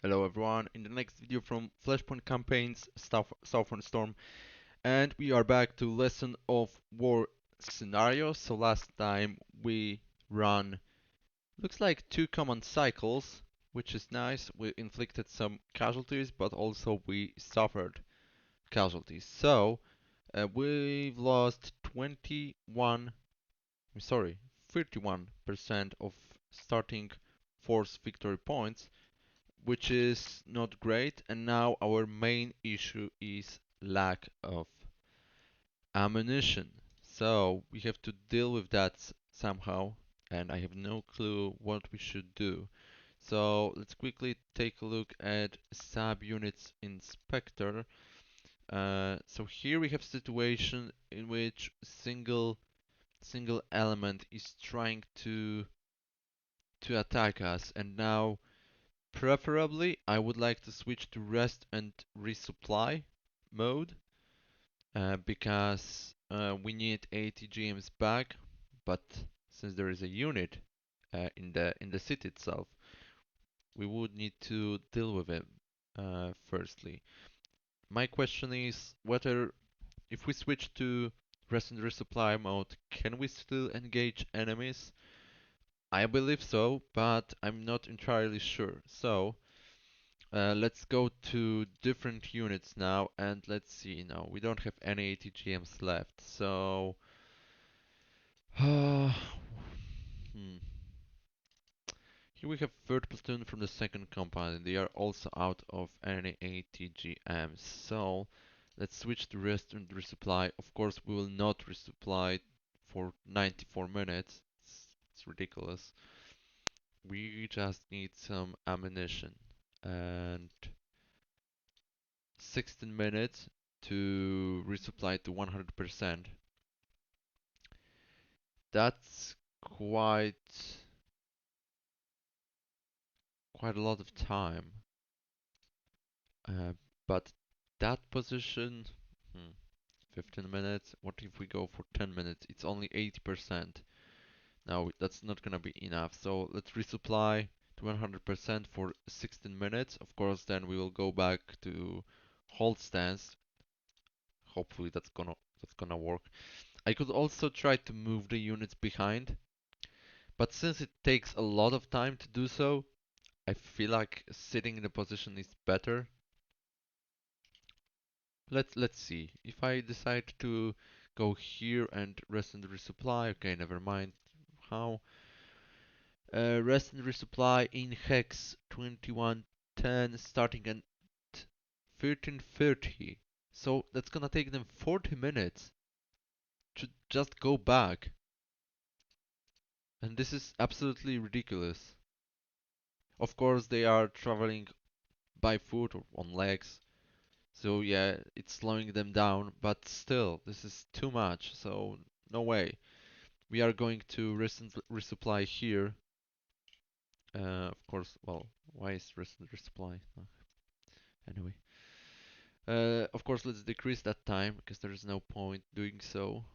Hello everyone, in the next video from Flashpoint campaigns Southern Storm, and we are back to lesson of war scenario. So last time we run, looks like two command cycles, which is nice. We inflicted some casualties, but also we suffered casualties. So we've lost 31% of starting force victory points, which is not great. And now our main issue is lack of ammunition. So we have to deal with that somehow, and I have no clue what we should do. So let's quickly take a look at subunits inspector. So here we have a situation in which single element is trying to attack us, and now preferably, I would like to switch to rest and resupply mode because we need 80 GMs back, but since there is a unit in the city itself, we would need to deal with it firstly. My question is whether if we switch to rest and resupply mode, can we still engage enemies? I believe so, but I'm not entirely sure. So let's go to different units now, and let's see now. We don't have any ATGMs left, so hmm. Here we have third platoon from the second company. They are also out of any ATGMs. So let's switch to rest and resupply. Of course, we will not resupply for 94 minutes. It's ridiculous. We just need some ammunition and 16 minutes to resupply to 100%. That's quite a lot of time. Uh, but that position, hmm, 15 minutes. What if we go for 10 minutes? It's only 80%. Now that's not gonna be enough. So let's resupply to 100% for 16 minutes. Of course, then we will go back to hold stance. Hopefully that's gonna work. I could also try to move the units behind, but since it takes a lot of time to do so, I feel like sitting in the position is better. Let's see. If I decide to go here and rest and resupply, okay, never mind. How? Rest and resupply in hex 2110 starting at 1330. So that's gonna take them 40 minutes to just go back. And this is absolutely ridiculous. Of course, they are traveling by foot or on legs. So yeah, it's slowing them down, but still, this is too much. So no way. We are going to resupply here. Of course, well, why is resupply? Anyway, of course, let's decrease that time because there is no point doing so.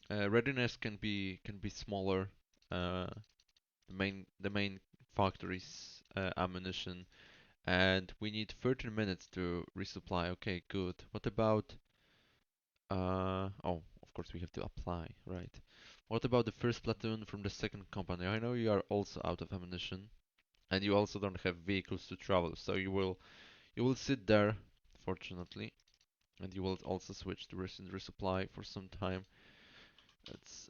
Readiness can be smaller. Uh, the main factor is ammunition, and we need 13 minutes to resupply. Okay, good. What about oh, of course we have to apply, right? What about the first platoon from the second company? I know you are also out of ammunition, and you also don't have vehicles to travel, so you will sit there, fortunately, and you will also switch to rest and resupply for some time. Let's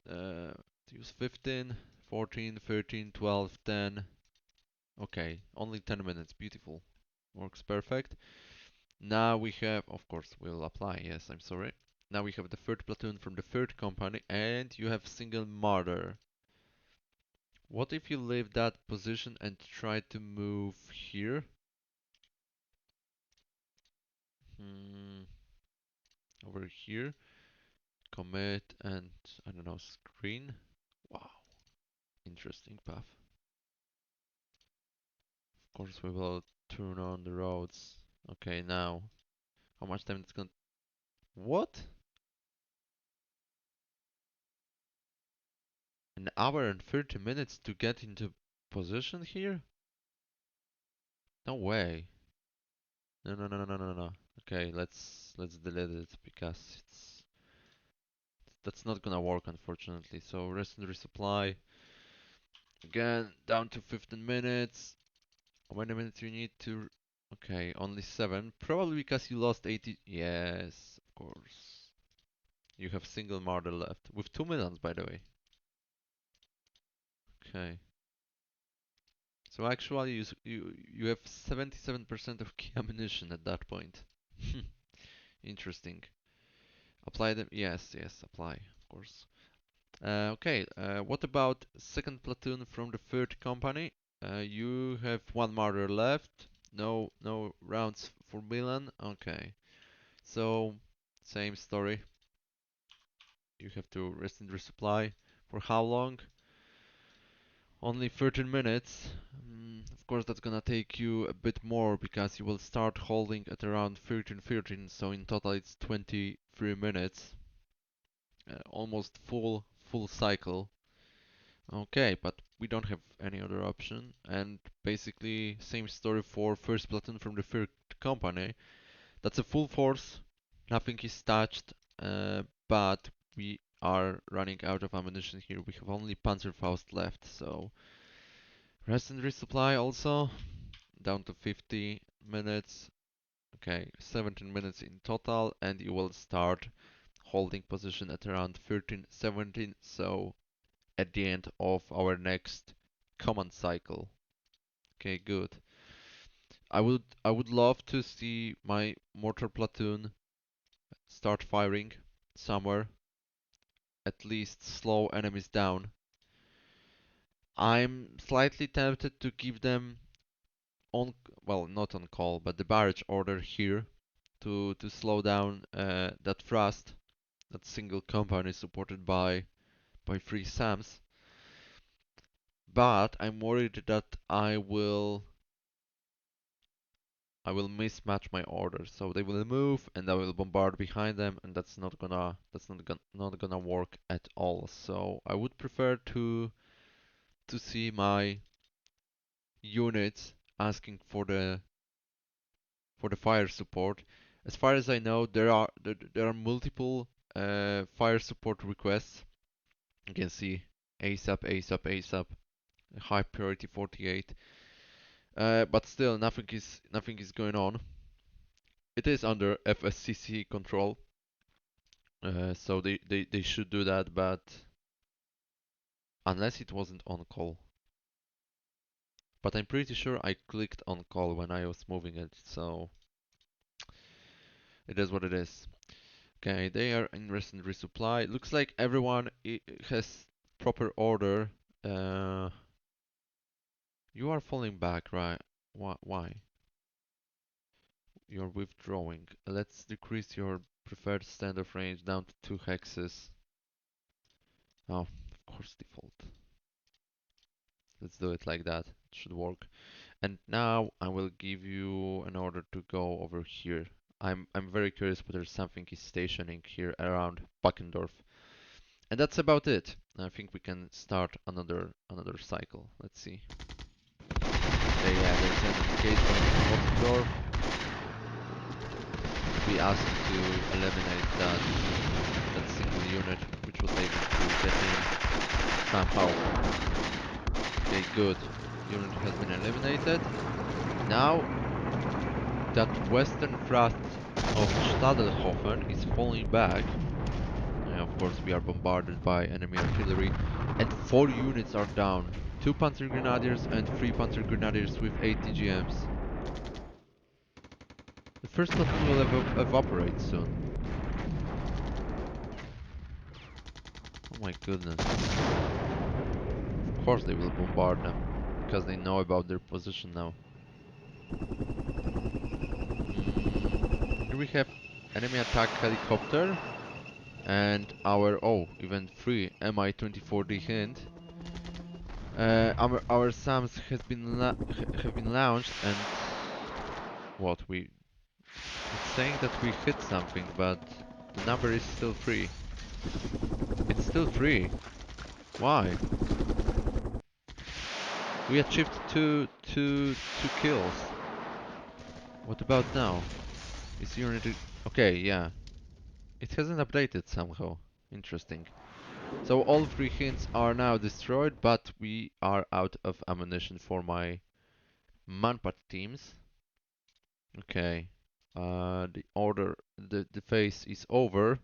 use 15, 14, 13, 12, 10. Okay, only 10 minutes. Beautiful. Works perfect. Now we have, of course, we'll apply. Yes, I'm sorry. Now we have the third platoon from the third company, and you have single martyr. What if you leave that position and try to move here? Hmm, over here. Commit and, I don't know, screen. Wow, interesting path. Of course we will turn on the roads. Okay, now, how much time it's gonna... What? An hour and 30 minutes to get into position here? No way. No, no, no, no, no, no, no. Okay, let's delete it because that's not gonna work unfortunately. So rest and resupply. Again, down to 15 minutes. How many minutes you need to... Okay, only 7. Probably because you lost 80... Yes, of course. You have single martyr left. With 2 millions, by the way. Okay. So actually you have 77% of key ammunition at that point. Interesting. Apply them... Yes, yes, apply, of course. Okay, what about second platoon from the third company? You have 1 martyr left. No rounds for Milan. Okay. So, same story. You have to rest and resupply. For how long? Only 13 minutes. Of course, that's gonna take you a bit more because you will start holding at around 13:13. So in total, it's 23 minutes. Almost full cycle. Okay, but we don't have any other option. And basically, same story for first platoon from the third company. That's a full force. Nothing is touched, but we are running out of ammunition here. We have only Panzerfaust left, so rest and resupply also. Down to 50 minutes. Okay, 17 minutes in total, and you will start holding position at around 13, 17. So at the end of our next command cycle. Okay, good. I would love to see my mortar platoon start firing somewhere, at least slow enemies down. I'm slightly tempted to give them on, well, not on call, but the barrage order here to slow down that thrust, that single company supported by 3 SAMs. But I'm worried that I will mismatch my orders. So they will move and I will bombard behind them, and that's not gonna work at all. So I would prefer to see my units asking for the fire support. As far as I know, there are multiple fire support requests. You can see ASAP, ASAP, ASAP, high priority 48. But still, nothing is going on. It is under FSCC control, so they should do that, but unless it wasn't on call. But I'm pretty sure I clicked on call when I was moving it, so it is what it is. Okay, they are in rest and resupply. Looks like everyone has proper order. Uh, you are falling back, right? Why? You're withdrawing. Let's decrease your preferred standoff range down to 2 hexes. Oh, of course, default. Let's do it like that. It should work. And now I will give you an order to go over here. I'm very curious whether something is stationing here around Backendorf. And that's about it. I think we can start another cycle. Let's see. Okay, yeah, there's an engagement in Backendorf. We asked to eliminate that single unit which was able to get in somehow. Okay, good. Unit has been eliminated. Now that western thrust of Stadelhofen is falling back. Of course, we are bombarded by enemy artillery, and 4 units are down. 2 Panzer Grenadiers and 3 Panzer Grenadiers with 8 TGMs. The first platoon will evaporate soon. Oh my goodness. Of course they will bombard them, because they know about their position now. Here we have enemy attack helicopter and even 3 Mi-24D Hind. Our SAMs have been launched, and it's saying that we hit something, but the number is still 3. It's still 3. Why? We achieved two kills. What about now? Is unit... Okay, yeah. It hasn't updated somehow. Interesting. So all three hints are now destroyed, but we are out of ammunition for my manpat teams. Okay. The phase is over.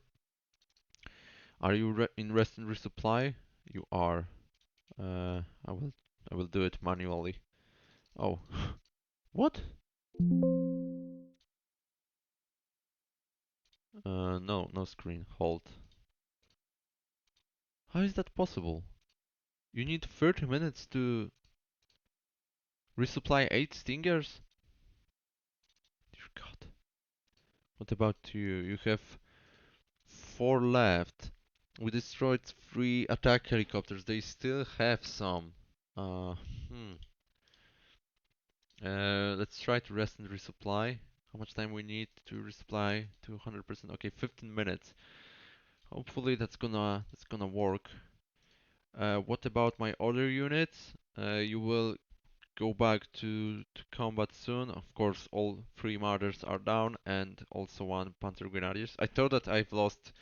Are you in rest and resupply? You are. Uh, I will, I will do it manually. Oh, what? No, no screen. Hold. How is that possible? You need 30 minutes to resupply 8 stingers? Dear God. What about you? You have 4 left. We destroyed 3 attack helicopters. They still have some. Uh, hmm. Let's try to rest and resupply. How much time we need to resupply to 100%? Okay, 15 minutes. Hopefully that's gonna work. What about my other units? You will go back to combat soon. Of course, all 3 martyrs are down and also 1 Panther Grenadiers. I thought that I've lost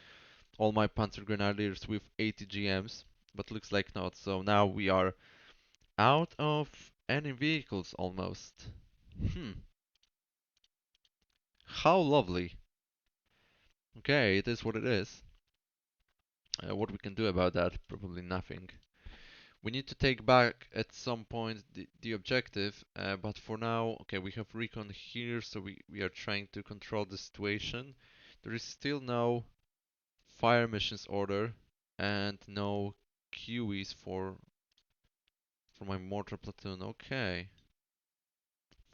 all my Panther Grenadiers with 80 GMs, but looks like not. So now we are out of any vehicles almost. Hmm, how lovely. Okay, it is what it is. What we can do about that? Probably nothing. We need to take back at some point the objective, but for now, okay, we have recon here, so we are trying to control the situation. There is still no fire missions order and no QEs for my mortar platoon. Okay,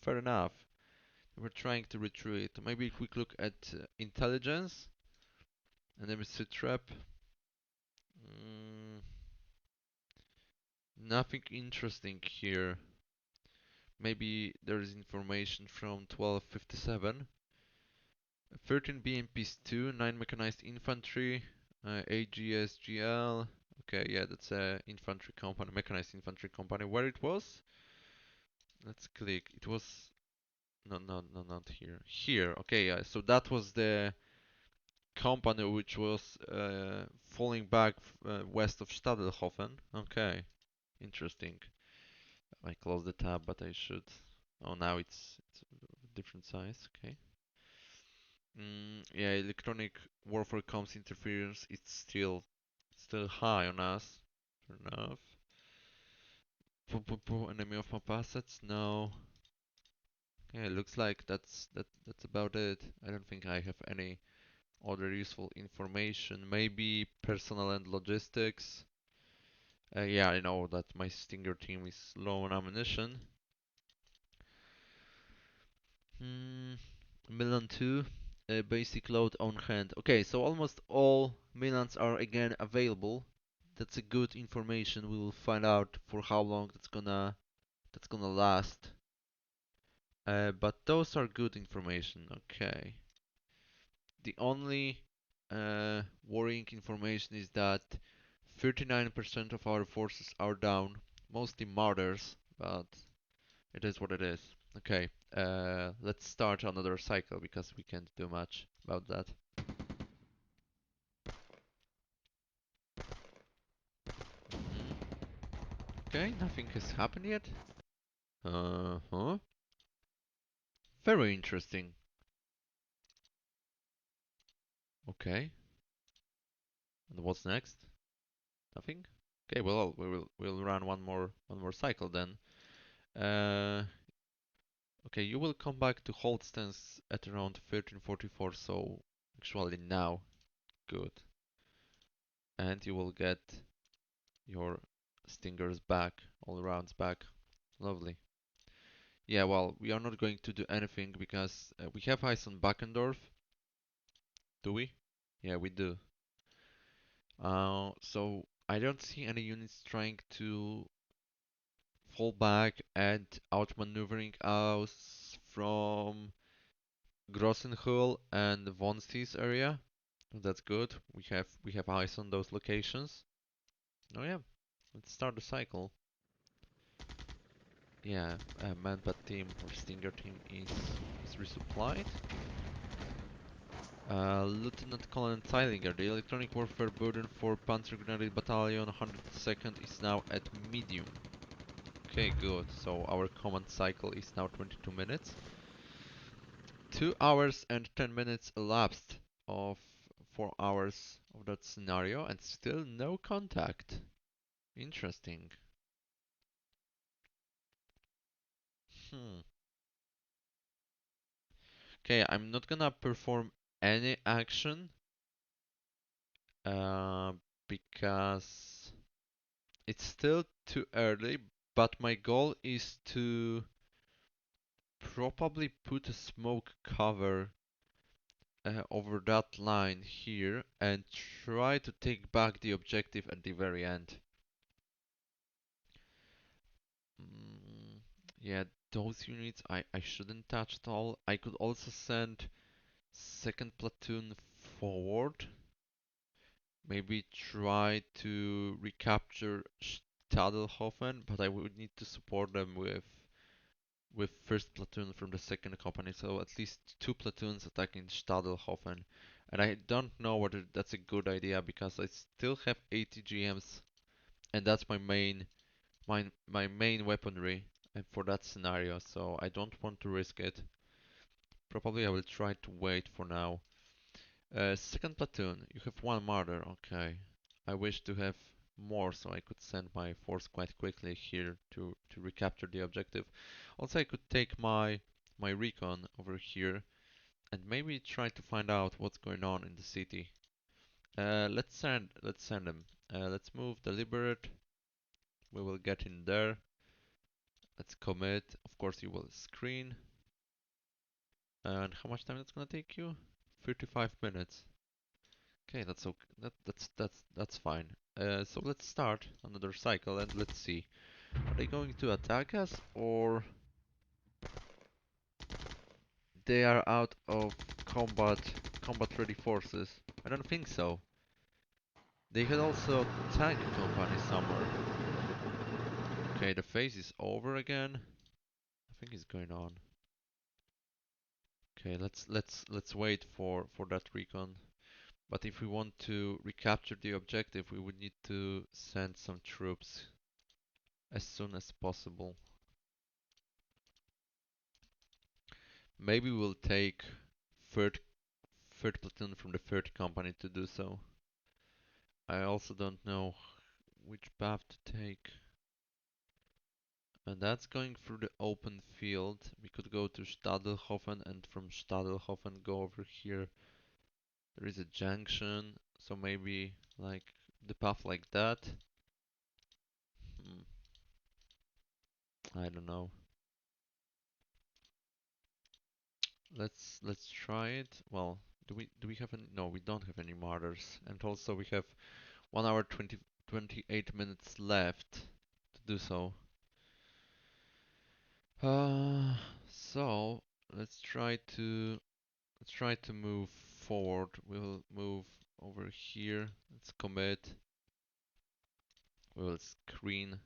fair enough. We're trying to retreat. Maybe a quick look at intelligence and then we sit trap. Mm, nothing interesting here. Maybe there is information from 1257. 13 BMPs 2, 9 mechanized infantry, AGSGL. Okay, yeah, that's a infantry company, mechanized infantry company. Where it was? Let's click. It was no, no, no, not here. Here. Okay, yeah. So that was the company which was falling back west of Stadelhofen. Okay, interesting. I closed the tab, but I should. Oh, now it's a different size. Okay. Yeah, electronic warfare comms interference. It's still high on us. Fair enough. Enemy of map assets? No. Yeah, it looks like that's about it. I don't think I have any other useful information. Maybe personnel and logistics. Yeah, I know that my Stinger team is low on ammunition. Hmm, Milan 2, basic load on hand. Okay, so almost all Milans are again available. That's a good information. We will find out for how long that's gonna last. But those are good information. Okay. The only worrying information is that 39% of our forces are down, mostly martyrs, but it is what it is. Okay, let's start another cycle because we can't do much about that. Mhm. Okay, nothing has happened yet. Uh-huh. Very interesting. Okay, and what's next? Nothing? Okay, well, we'll run one more cycle then. Uh, okay, you will come back to hold stance at around 1344, so actually now, good. And you will get your stingers back, all rounds back. Lovely. Yeah, well, we are not going to do anything because we have eyes on Backendorf. Do we? Yeah, we do. So I don't see any units trying to fall back and outmaneuvering us from Grossenhuhl and Von Stees area. That's good. We have eyes on those locations. Oh yeah, let's start the cycle. Yeah, Man-Bat team or Stinger team is resupplied. Lieutenant Colonel Zeilinger, the electronic warfare burden for Panzer Grenadier Battalion 102nd is now at medium. Okay, good. So our command cycle is now 22 minutes. 2 hours and 10 minutes elapsed of 4 hours of that scenario and still no contact. Interesting. Hmm. Okay, I'm not gonna perform any action uh, because it's still too early, but my goal is to probably put a smoke cover over that line here and try to take back the objective at the very end. Mm, yeah, those units I shouldn't touch at all. I could also send second platoon forward. Maybe try to recapture Stadelhofen, but I would need to support them with first platoon from the second company, so at least two platoons attacking Stadelhofen. And I don't know whether that's a good idea because I still have 80 GMs, and that's my main weaponry for that scenario. So I don't want to risk it. Probably I will try to wait for now. Second platoon, you have one martyr. Okay, I wish to have more so I could send my force quite quickly here to recapture the objective. Also, I could take my recon over here and maybe try to find out what's going on in the city. Let's send them. Let's move deliberate. We will get in there. Let's commit. Of course, you will screen. And how much time it's gonna take you? 35 minutes. Okay, that's okay. That's fine. So let's start another cycle and let's see. Are they going to attack us or they are out of combat ready forces? I don't think so. They had also tank company somewhere. Okay, the phase is over again. I think it's going on. Okay, let's wait for that recon. But if we want to recapture the objective, we would need to send some troops as soon as possible. Maybe we'll take third third platoon from the third company to do so. I also don't know which path to take. And that's going through the open field. We could go to Stadelhofen and from Stadelhofen go over here. There is a junction, so maybe like the path like that. Hmm, I don't know. Let's try it. Well, do we have any? No, we don't have any martyrs. And also we have 1 hour 28 minutes left to do so. Uh, so let's try to move forward. We'll move over here. Let's commit. We will screen.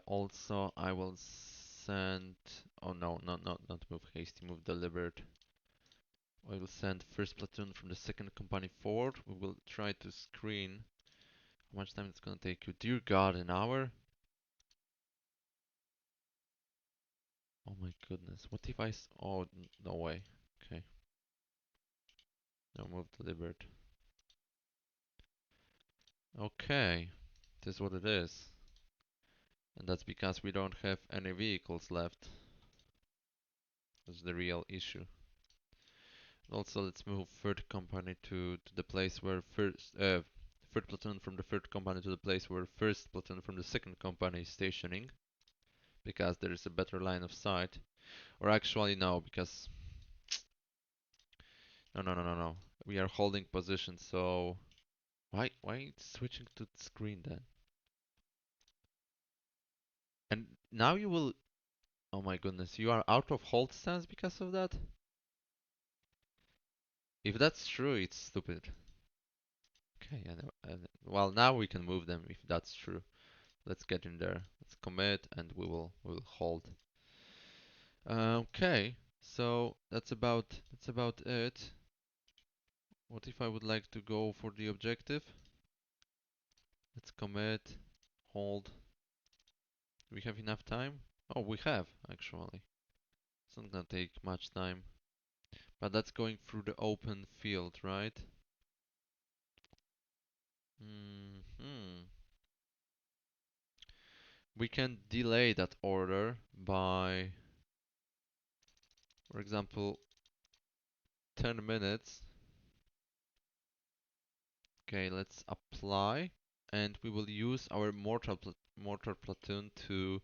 Also, I will send. Oh no, not move hasty. Move deliberate. I will send first platoon from the second company forward. We will try to screen. How much time it's gonna take you? Dear God, an hour? Oh my goodness. What if Oh, no way. Okay. Now move deliberate. Okay. This is what it is. And that's because we don't have any vehicles left. That's the real issue. Also, let's move third company to the place where third platoon from the third company to the place where first platoon from the second company is stationing. Because there is a better line of sight. Or actually no, because no. We are holding position, so why it's switching to the screen then? And now you will. Oh my goodness, you are out of hold stance because of that? If that's true, it's stupid. Okay, well, now we can move them if that's true. let's get in there. Let's commit, and we will hold. Okay, so that's about it. What if I would like to go for the objective? Let's commit, hold. Do we have enough time? Oh, we have actually. It's not gonna take much time, but that's going through the open field, right? Hmm. We can delay that order by, for example, 10 minutes. Okay, let's apply, and we will use our mortar platoon to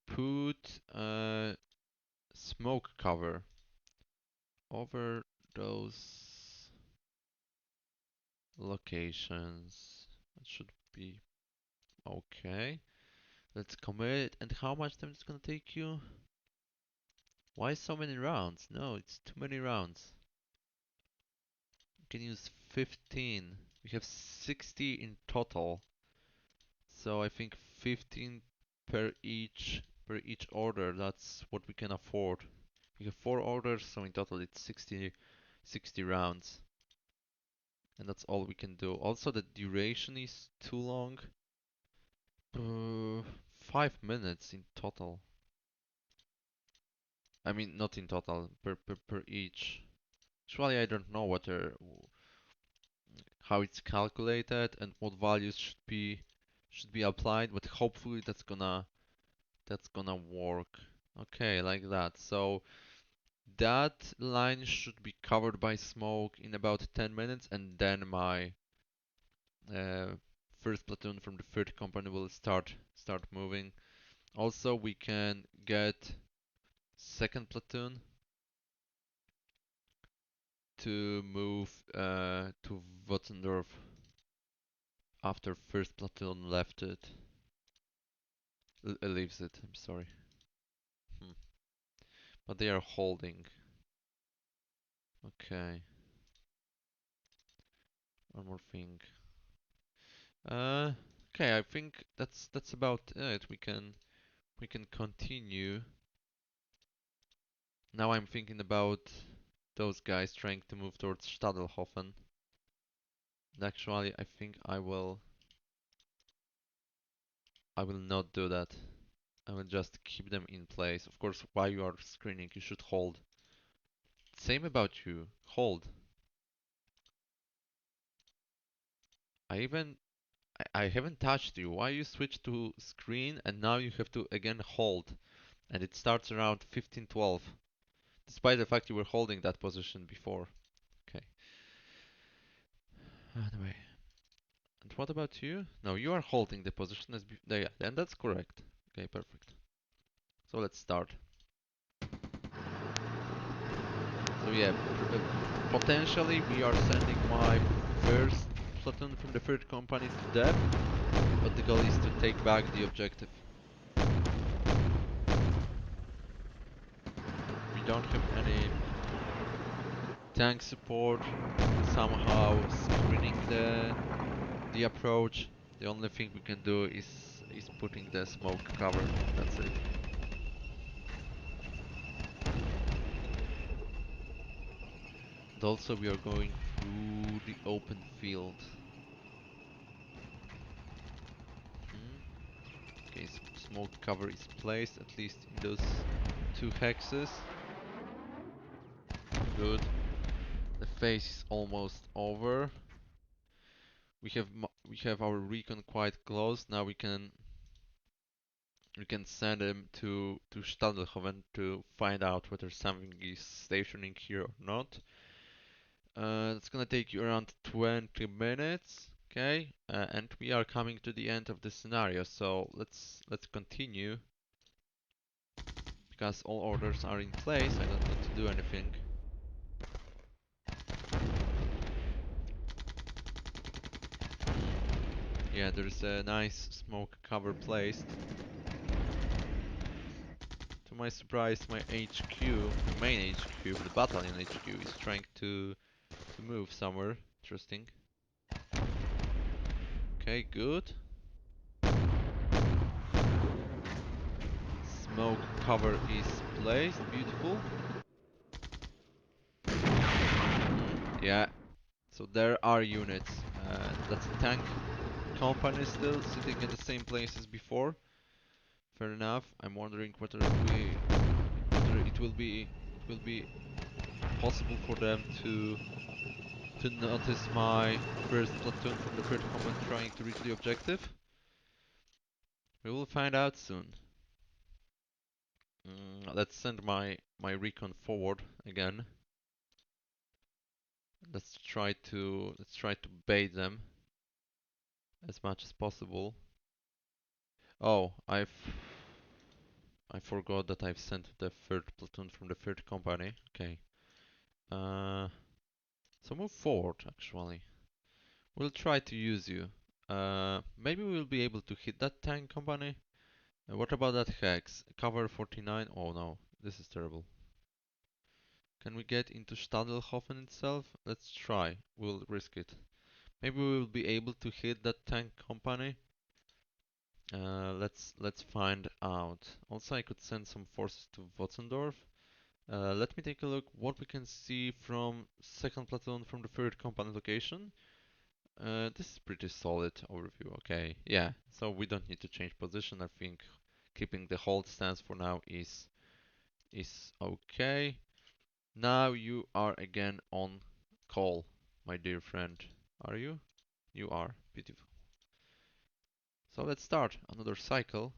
put smoke cover over those locations. That should be okay. Let's commit. And how much time is it gonna take you? Why so many rounds? No, it's too many rounds. You can use 15. We have 60 in total. So I think 15 per each order. That's what we can afford. We have 4 orders, so in total it's 60 rounds. And that's all we can do. Also, the duration is too long. 5 minutes in total. I mean, not in total, per each. Actually, I don't know how it's calculated and what values should be applied, but hopefully that's gonna work. Okay, like that. So that line should be covered by smoke in about 10 minutes, and then my uh, first platoon from the third company will start moving. Also, we can get second platoon to move to Wotzendorf after first platoon left it. Leaves it, I'm sorry. Hmm. But they are holding. Okay. One more thing. Uh, okay, I think that's about it. We can continue. Now I'm thinking about those guys trying to move towards Stadelhofen. And actually, I think I will not do that. I will just keep them in place. Of course, while you are screening, you should hold. Same about you. Hold. I even I haven't touched you. Why you switch to screen and now you have to again hold? And it starts around 15:12, despite the fact you were holding that position before. Okay. Anyway, and what about you? No, you are holding the position as before. Yeah, and that's correct. Okay, perfect. So let's start. So yeah, potentially we are sending my first platoon from the third company to death, but the goal is to take back the objective. We don't have any tank support, somehow screening the approach. The only thing we can do is putting the smoke cover. That's it. And also we are going through the open field. Hmm. Okay, smoke cover is placed at least in those 2 hexes. Good. The phase is almost over. We have our recon quite close. Now we can send him to Stadelhofen to find out whether something is stationing here or not. It's gonna take you around 20 minutes, okay? And we are coming to the end of the scenario, so let's continue because all orders are in place. I don't need to do anything. Yeah, there's a nice smoke cover placed. To my surprise, my HQ, the main HQ, the battalion HQ, is trying to move somewhere. Interesting. Okay, good. smoke cover is placed. Beautiful. Yeah, so there are units. That's a tank company still sitting in the same place as before. Fair enough. I'm wondering whether it will be possible for them to notice my first platoon from the third command trying to reach the objective. We will find out soon. Let's send my recon forward again. Let's try to bait them as much as possible. Oh, I forgot that I've sent the third platoon from the third company. Okay. Uh, so move forward actually. We'll try to use you. Maybe we'll be able to hit that tank company. What about that hex? Cover 49? Oh no, this is terrible. Can we get into Stadelhofen itself? Let's try. We'll risk it. Maybe we will be able to hit that tank company. Let's find out. Also, I could send some forces to Wotzendorf. Let me take a look what we can see from second platoon from the third company location. This is pretty solid overview. Okay, yeah. So we don't need to change position. I think keeping the hold stance for now is okay. Now you are again on call, my dear friend. Are you? You are. Beautiful. So let's start another cycle.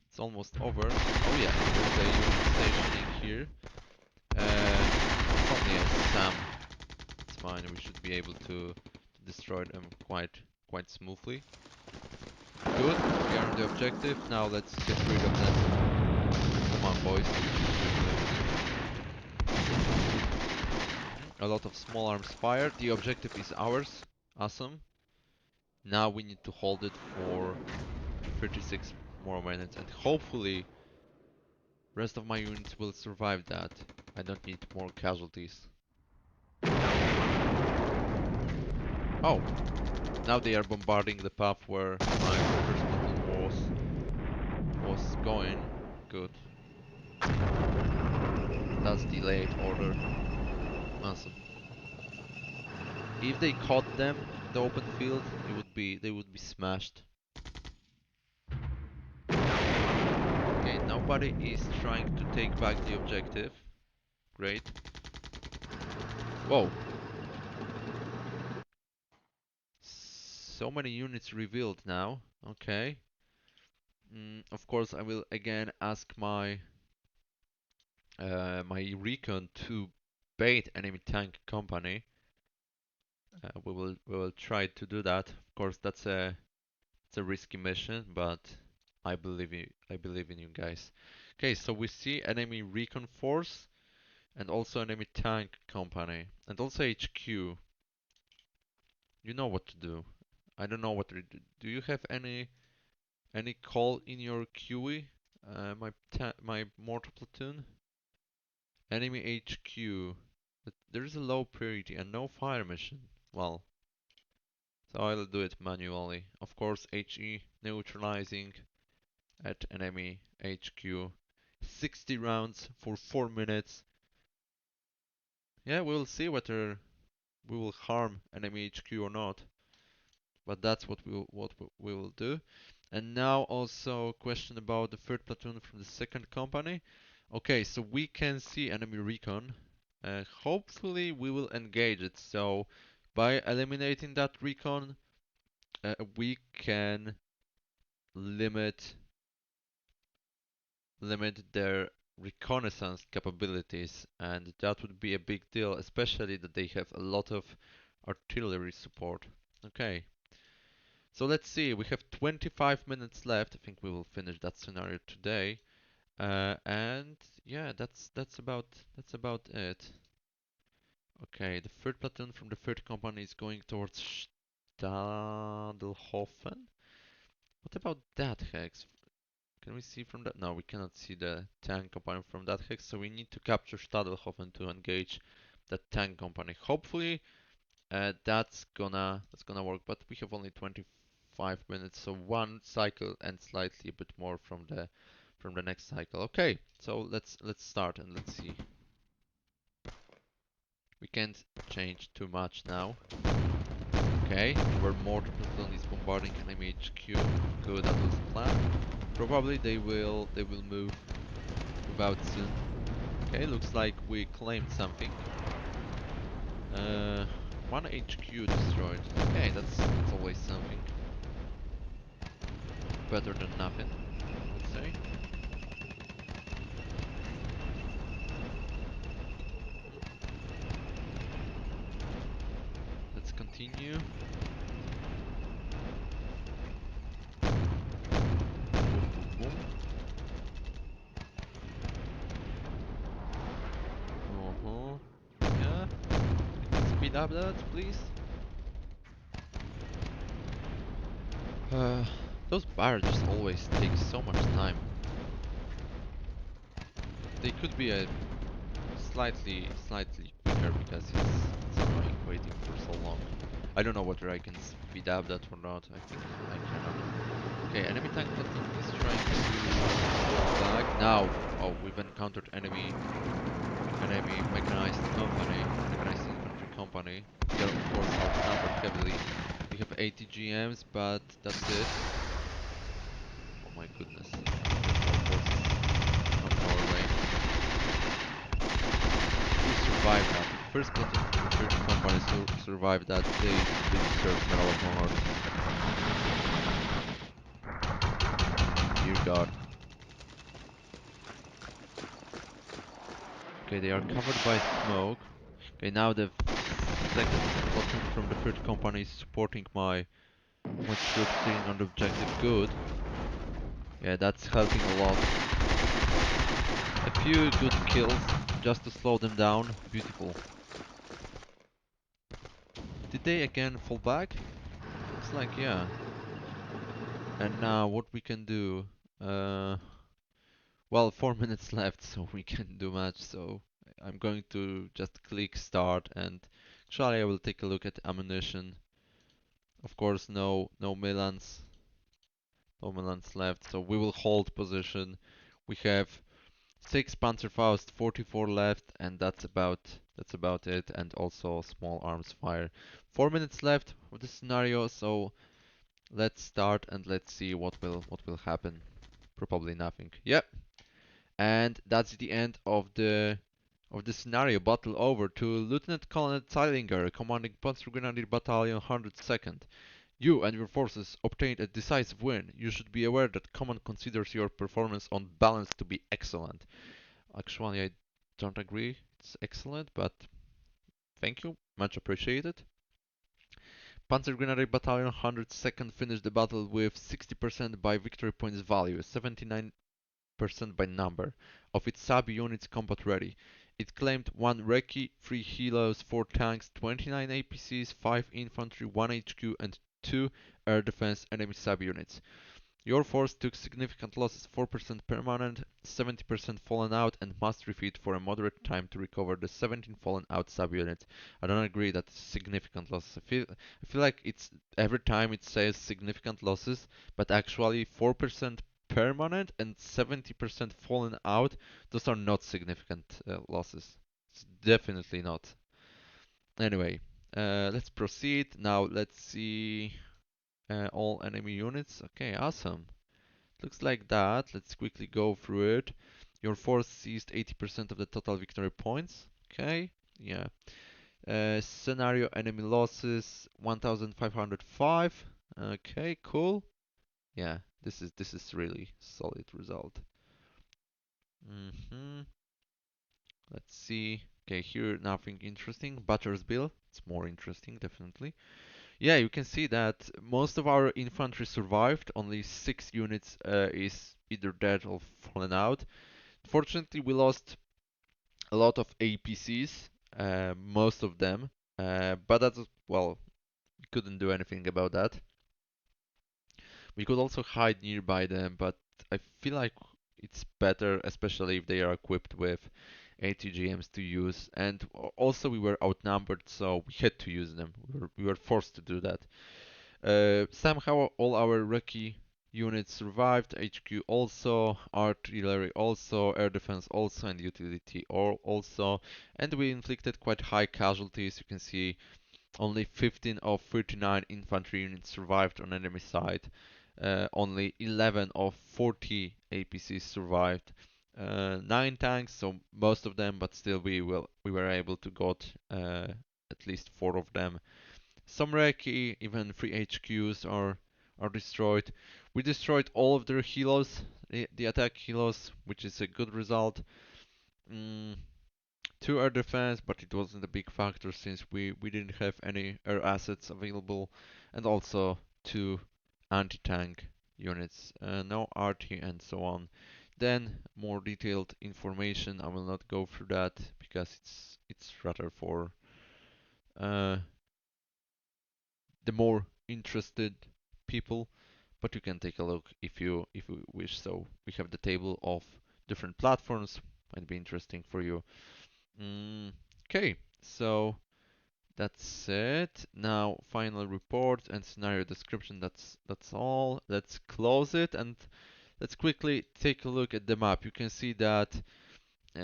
It's almost over. Oh yeah, there's a unit stationing here. It's only a SAM. It's fine. We should be able to destroy them quite smoothly. Good. We are on the objective. Now let's get rid of them. Come on, boys. A lot of small arms fired. The objective is ours. Awesome. Now we need to hold it for 36 more minutes, and hopefully rest of my units will survive that. I don't need more casualties. Oh, now they are bombarding the path where my first platoon was going. Good. That's delayed order. Awesome. If they caught them in the open field, they would be smashed. Okay, nobody is trying to take back the objective. Great. Whoa. So many units revealed now. Okay. Of course, I will again ask my recon to bait enemy tank company. We will try to do that. Of course, it's a risky mission, but I believe in you guys. Okay, so we see enemy recon force and also enemy tank company and also HQ. You know what to do. I don't know what to do. Do you have any call in your QE? My mortar platoon. Enemy HQ. But there is a low priority and no fire mission. Well, so I'll do it manually. Of course, HE neutralizing at enemy HQ. 60 rounds for 4 minutes. Yeah, we'll see whether we will harm enemy HQ or not. But that's what we will do. And now also question about the third platoon from the second company. Okay, so we can see enemy recon. Hopefully we will engage it. So by eliminating that recon, we can limit their reconnaissance capabilities, and that would be a big deal, especially that they have a lot of artillery support. Okay, so let's see. We have 25 minutes left. I think we will finish that scenario today. And yeah, that's about it. Okay, the third platoon from the third company is going towards Stadelhofen. What about that hex? Can we see from that? No, we cannot see the tank company from that hex, so we need to capture Stadelhofen to engage that tank company. Hopefully, that's gonna work, but we have only 25 minutes, so one cycle and slightly a bit more from the from the next cycle. Okay, so let's start and let's see. We can't change too much now. Okay, where mortar platoon is bombarding enemy HQ. Good, that was the plan. Probably they will move out soon. Okay, looks like we claimed something. One HQ destroyed. Okay, that's always something. Better than nothing, I would say. Let's continue. Boom, boom, boom. Uh-huh. Yeah. Can you speed up that, please? Uh, those barrages always take so much time. They could be a slightly quicker because it's annoying waiting for so long. I don't know whether I can speed up that or not. I think I cannot. Okay, enemy tank platoon is trying to fall back. Now, oh, we've encountered enemy mechanized infantry company. They're of course outnumbered heavily. We have 80 GMs, but that's it. Oh my goodness. More forces from Norway. We survived that. If first platoon from the third company survived that, they deserve Medal of Honor. Dear God. Okay, they are covered by smoke. Okay, now the second platoon from the third company is supporting my troops sitting on the objective. Good. Yeah, that's helping a lot. A few good kills just to slow them down. Beautiful. Did they again fall back? Looks like yeah. And now what we can do? Uh, well, 4 minutes left, so we can't do much. So I'm going to just click start, and actually I will take a look at ammunition. Of course, no Milans, no Milans left. So we will hold position. We have 6 Panzerfaust, 44 left, and that's about it. And also small arms fire. 4 minutes left of the scenario, so let's start and let's see what will happen. Probably nothing. Yep. And that's the end of the scenario. Battle over. To Lieutenant Colonel Zeilinger, commanding Panzer Grenadier Battalion 102nd. You and your forces obtained a decisive win. You should be aware that command considers your performance on balance to be excellent. Actually, I don't agree. It's excellent, but thank you. Much appreciated. Panzer Grenadier Battalion 102nd finished the battle with 60% by victory points value, 79% by number of its sub-units combat ready. It claimed 1 Recce, 3 Helos, 4 tanks, 29 APCs, 5 infantry, 1 HQ and 2 air defense enemy sub-units. Your force took significant losses, 4% permanent, 70% fallen out, and must refit for a moderate time to recover the 17 fallen out subunits. I don't agree that significant losses. I feel like it's every time it says significant losses, but actually 4% permanent and 70% fallen out, those are not significant losses. It's definitely not. Anyway, let's proceed. Now let's see all enemy units. Okay, awesome. Looks like that. Let's quickly go through it. Your force seized 80% of the total victory points. Okay, yeah. Scenario enemy losses 1505. Okay, cool. Yeah, this is really solid result. hmm Let's see. Okay, here nothing interesting. Butcher's Bill. It's more interesting, definitely. Yeah, you can see that most of our infantry survived. Only 6 units is either dead or fallen out. Fortunately, we lost a lot of APCs, most of them, but that's well, we couldn't do anything about that. We could also hide nearby them, but I feel like it's better, especially if they are equipped with ATGMs to use. And also, we were outnumbered, so we had to use them. We were forced to do that. Somehow, all our Recce units survived, HQ also, artillery also, air defense also, and utility also. And we inflicted quite high casualties. You can see only 15 of 39 infantry units survived on enemy side. Only 11 of 40 APCs survived. 9 tanks, so most of them, but still we were able to got at least 4 of them. Some Recce, even 3 HQs are destroyed. We destroyed all of their helos, the attack helos, which is a good result. Mm, 2 air defense, but it wasn't a big factor since we didn't have any air assets available, and also 2 anti-tank units, no RT and so on. Then more detailed information. I will not go through that because it's rather for uh, the more interested people, but you can take a look if you wish. So we have the table of different platforms. Might be interesting for you. Okay, so that's it. Now final report and scenario description. That's all. Let's close it and let's quickly take a look at the map. You can see that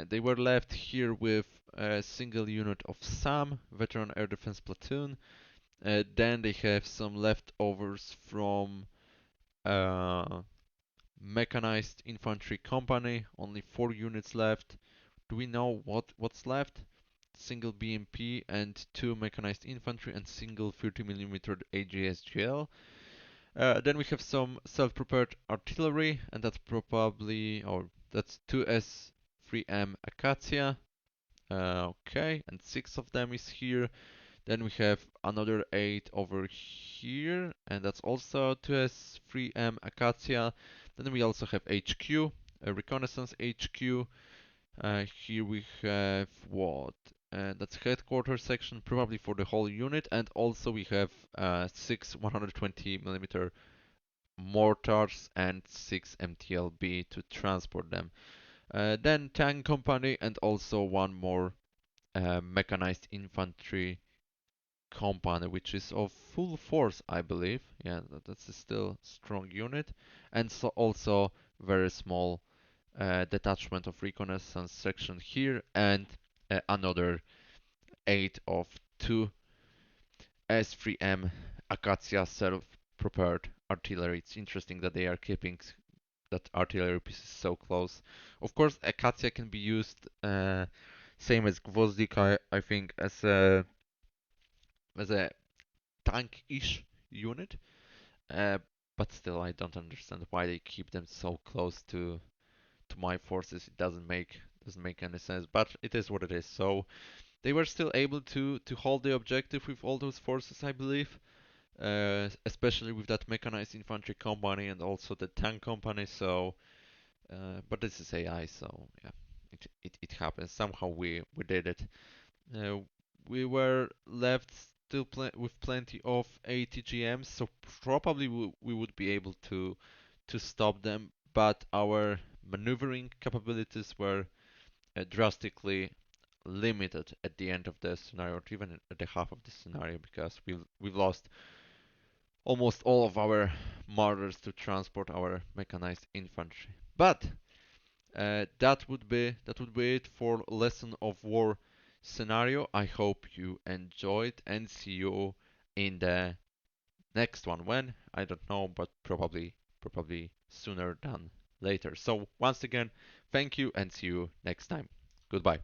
they were left here with a single unit of SAM, Veteran Air Defense Platoon. Then they have some leftovers from uh, Mechanized Infantry Company, only 4 units left. Do we know what's left? Single BMP and 2 Mechanized Infantry and single 30mm AGSGL. Then we have some self-prepared artillery, and that's probably, or that's 2S3M Acacia. Okay, and 6 of them is here. Then we have another 8 over here, and that's also 2S3M Acacia. Then we also have HQ, a reconnaissance HQ. Here we have what? That's headquarters section, probably for the whole unit, and also we have 6 120mm mortars and 6 MTLB to transport them. Then tank company and also one more mechanized infantry company, which is of full force, I believe. Yeah, that's a still strong unit, and so also very small detachment of reconnaissance section here, and another 8 of 2 S3M Acacia self-prepared artillery. It's interesting that they are keeping that artillery pieces so close. Of course, Acacia can be used same as Gvozdik, I think, as a tank-ish unit. Uh, but still, I don't understand why they keep them so close to my forces. It doesn't make any sense. But it is what it is. So they were still able to hold the objective with all those forces, I believe. Especially with that mechanized infantry company and also the tank company. So, but this is AI, so yeah, it happens. Somehow we did it. Uh, we were left still with plenty of ATGMs, so probably we would be able to stop them, but our maneuvering capabilities were drastically limited at the end of the scenario, or even at the half of the scenario, because we've lost almost all of our mortars to transport our mechanized infantry. But that would be it for lesson of war scenario. I hope you enjoyed and see you in the next one. When? I don't know, but probably sooner than later. So once again, thank you and see you next time. Goodbye.